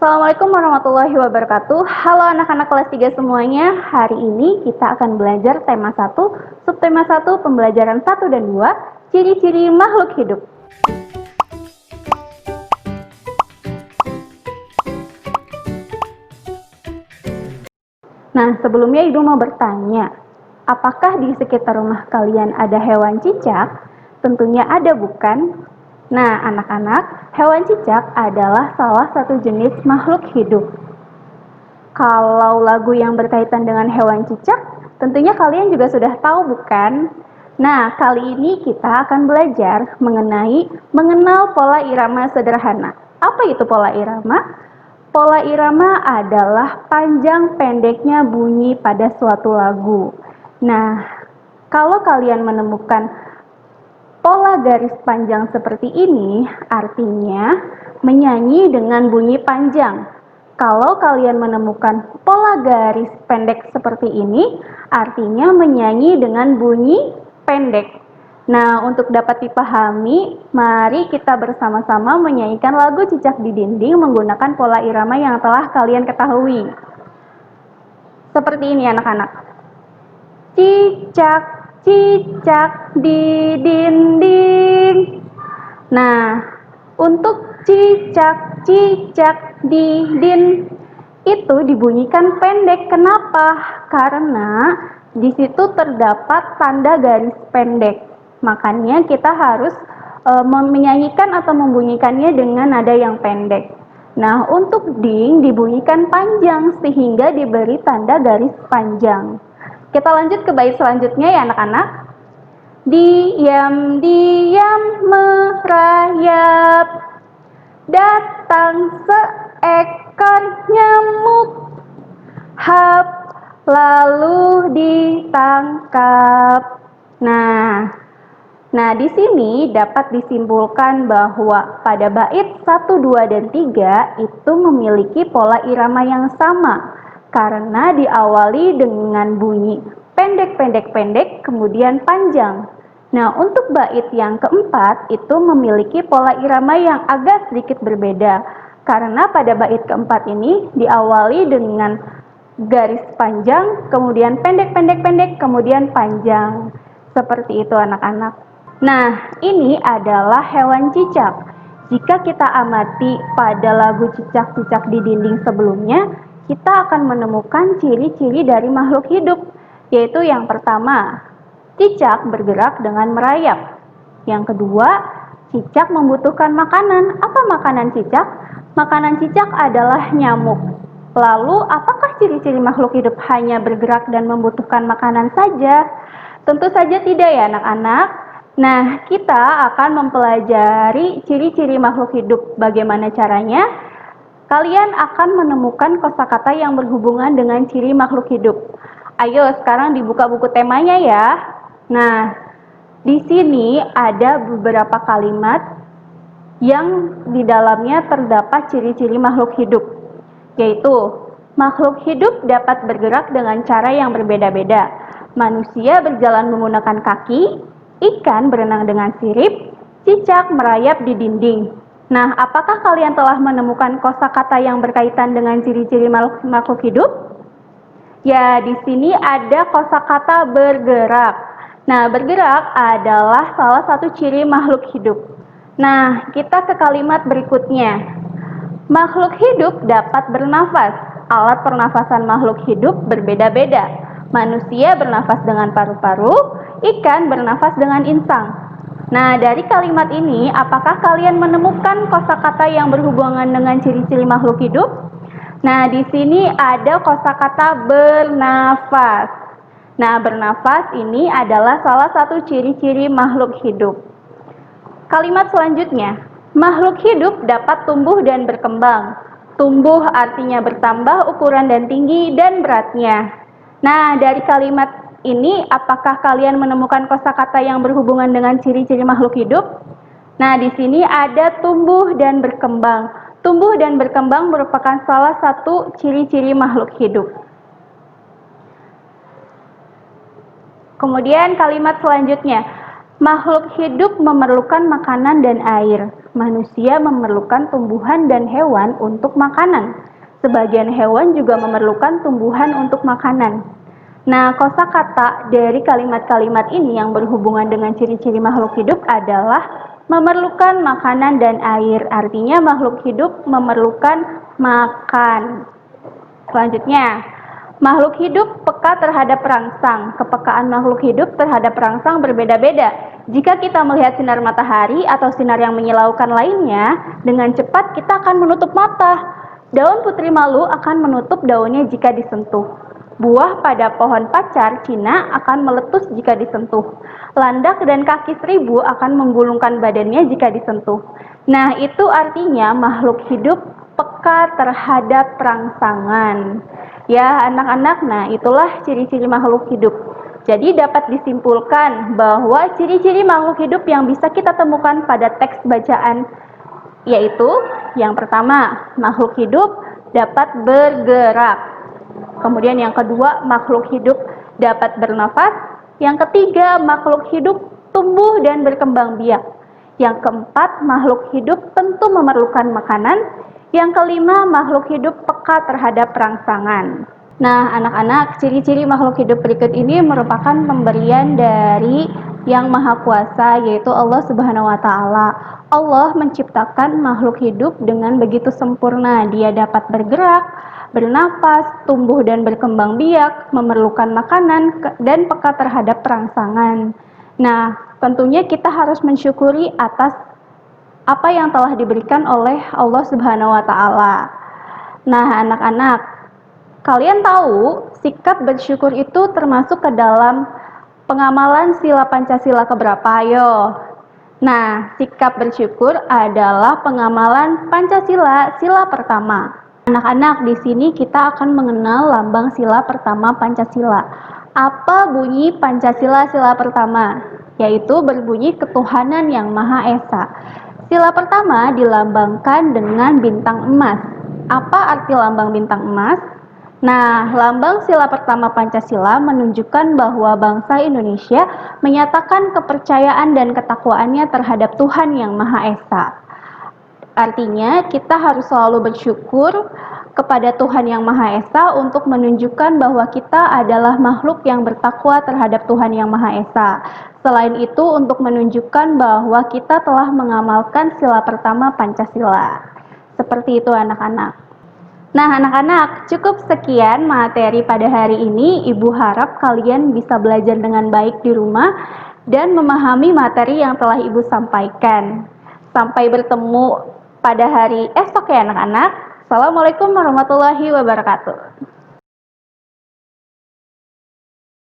Assalamualaikum warahmatullahi wabarakatuh. Halo anak-anak kelas 3 semuanya. Hari ini kita akan belajar tema 1, subtema 1, pembelajaran 1 dan 2, ciri-ciri makhluk hidup. Nah, sebelumnya Ibu mau bertanya, apakah di sekitar rumah kalian ada hewan cicak? Tentunya ada, bukan? Nah, anak-anak, hewan cicak adalah salah satu jenis makhluk hidup. Kalau lagu yang berkaitan dengan hewan cicak, tentunya kalian juga sudah tahu, bukan? Nah, kali ini kita akan belajar mengenal pola irama sederhana. Apa itu pola irama? Pola irama adalah panjang pendeknya bunyi pada suatu lagu. Nah, kalau kalian menemukan pola garis panjang seperti ini, artinya menyanyi dengan bunyi panjang. Kalau kalian menemukan pola garis pendek seperti ini, artinya menyanyi dengan bunyi pendek. Nah, untuk dapat dipahami, mari kita bersama-sama menyanyikan lagu Cicak di Dinding menggunakan pola irama yang telah kalian ketahui. Seperti ini anak-anak. Cicak, cicak di dinding. Nah, untuk cicak, cicak di dinding itu dibunyikan pendek. Kenapa? Karena di situ terdapat tanda garis pendek. Makanya kita harus menyanyikan atau membunyikannya dengan nada yang pendek. Nah, untuk ding dibunyikan panjang sehingga diberi tanda garis panjang. Kita lanjut ke bait selanjutnya ya anak-anak. Diam-diam merayap, datang seekor nyamuk, hap, lalu ditangkap. Nah, di sini dapat disimpulkan bahwa pada bait 1, 2, dan 3 itu memiliki pola irama yang sama karena diawali dengan bunyi pendek-pendek-pendek kemudian panjang. Nah, untuk bait yang keempat itu memiliki pola irama yang agak sedikit berbeda karena pada bait keempat ini diawali dengan garis panjang, kemudian pendek-pendek-pendek, kemudian panjang. Seperti itu anak-anak. Nah, ini adalah hewan cicak. Jika kita amati pada lagu Cicak-Cicak di Dinding sebelumnya, kita akan menemukan ciri-ciri dari makhluk hidup, yaitu yang pertama, cicak bergerak dengan merayap. Yang kedua, cicak membutuhkan makanan. Apa makanan cicak? Makanan cicak adalah nyamuk. Lalu, apakah ciri-ciri makhluk hidup hanya bergerak dan membutuhkan makanan saja? Tentu saja tidak ya anak-anak. Nah, kita akan mempelajari ciri-ciri makhluk hidup. Bagaimana caranya? Kalian akan menemukan kosakata yang berhubungan dengan ciri makhluk hidup. Ayo, sekarang dibuka buku temanya ya. Nah, di sini ada beberapa kalimat yang di dalamnya terdapat ciri-ciri makhluk hidup, yaitu makhluk hidup dapat bergerak dengan cara yang berbeda-beda. Manusia berjalan menggunakan kaki, ikan berenang dengan sirip, cicak merayap di dinding. Nah, apakah kalian telah menemukan kosakata yang berkaitan dengan ciri-ciri makhluk hidup? Ya, di sini ada kosakata bergerak. Nah, bergerak adalah salah satu ciri makhluk hidup. Nah, kita ke kalimat berikutnya. Makhluk hidup dapat bernafas. Alat pernafasan makhluk hidup berbeda-beda. Manusia bernafas dengan paru-paru, ikan bernafas dengan insang. Nah, dari kalimat ini, apakah kalian menemukan kosakata yang berhubungan dengan ciri-ciri makhluk hidup? Nah, di sini ada kosakata bernafas. Nah, bernafas ini adalah salah satu ciri-ciri makhluk hidup. Kalimat selanjutnya, makhluk hidup dapat tumbuh dan berkembang. Tumbuh artinya bertambah ukuran dan tinggi dan beratnya. Nah, dari kalimat ini, apakah kalian menemukan kosakata yang berhubungan dengan ciri-ciri makhluk hidup? Nah, di sini ada tumbuh dan berkembang. Tumbuh dan berkembang merupakan salah satu ciri-ciri makhluk hidup. Kemudian kalimat selanjutnya, makhluk hidup memerlukan makanan dan air. Manusia memerlukan tumbuhan dan hewan untuk makanan. Sebagian hewan juga memerlukan tumbuhan untuk makanan. Nah, kosakata dari kalimat-kalimat ini yang berhubungan dengan ciri-ciri makhluk hidup adalah memerlukan makanan dan air. Artinya makhluk hidup memerlukan makan. Selanjutnya, makhluk hidup peka terhadap perangsang. Kepekaan makhluk hidup terhadap perangsang berbeda-beda. Jika kita melihat sinar matahari atau sinar yang menyilaukan lainnya, dengan cepat kita akan menutup mata. Daun putri malu akan menutup daunnya jika disentuh. Buah pada pohon pacar Cina akan meletus jika disentuh. Landak dan kaki seribu akan menggulungkan badannya jika disentuh. Nah, itu artinya makhluk hidup peka terhadap perangsangan. Ya, anak-anak, nah itulah ciri-ciri makhluk hidup. Jadi dapat disimpulkan bahwa ciri-ciri makhluk hidup yang bisa kita temukan pada teks bacaan yaitu yang pertama, makhluk hidup dapat bergerak. Kemudian yang kedua, makhluk hidup dapat bernafas. Yang ketiga, makhluk hidup tumbuh dan berkembang biak. Yang keempat, makhluk hidup tentu memerlukan makanan. Yang kelima, makhluk hidup peka terhadap perangsangan. Nah, anak-anak, ciri-ciri makhluk hidup berikut ini merupakan pemberian dari Yang Maha Kuasa, yaitu Allah Subhanahu wa Ta'ala. Allah menciptakan makhluk hidup dengan begitu sempurna. Dia dapat bergerak, bernapas, tumbuh dan berkembang biak, memerlukan makanan, dan peka terhadap perangsangan. Nah, tentunya kita harus mensyukuri atas apa yang telah diberikan oleh Allah Subhanahu wa Ta'ala. Nah, anak-anak, kalian tahu sikap bersyukur itu termasuk ke dalam pengamalan sila Pancasila keberapa? Ayo. Nah, sikap bersyukur adalah pengamalan Pancasila sila pertama. Anak-anak, di sini kita akan mengenal lambang sila pertama Pancasila. Apa bunyi Pancasila sila pertama? Yaitu berbunyi ketuhanan yang Maha Esa. Sila pertama dilambangkan dengan bintang emas. Apa arti lambang bintang emas? Nah, lambang sila pertama Pancasila menunjukkan bahwa bangsa Indonesia menyatakan kepercayaan dan ketakwaannya terhadap Tuhan yang Maha Esa. Artinya, kita harus selalu bersyukur kepada Tuhan yang Maha Esa untuk menunjukkan bahwa kita adalah makhluk yang bertakwa terhadap Tuhan yang Maha Esa. Selain itu, untuk menunjukkan bahwa kita telah mengamalkan sila pertama Pancasila. Seperti itu anak-anak. Nah anak-anak, cukup sekian materi pada hari ini. Ibu harap kalian bisa belajar dengan baik di rumah dan memahami materi yang telah Ibu sampaikan. Sampai bertemu pada hari esok ya anak-anak. Assalamualaikum warahmatullahi wabarakatuh.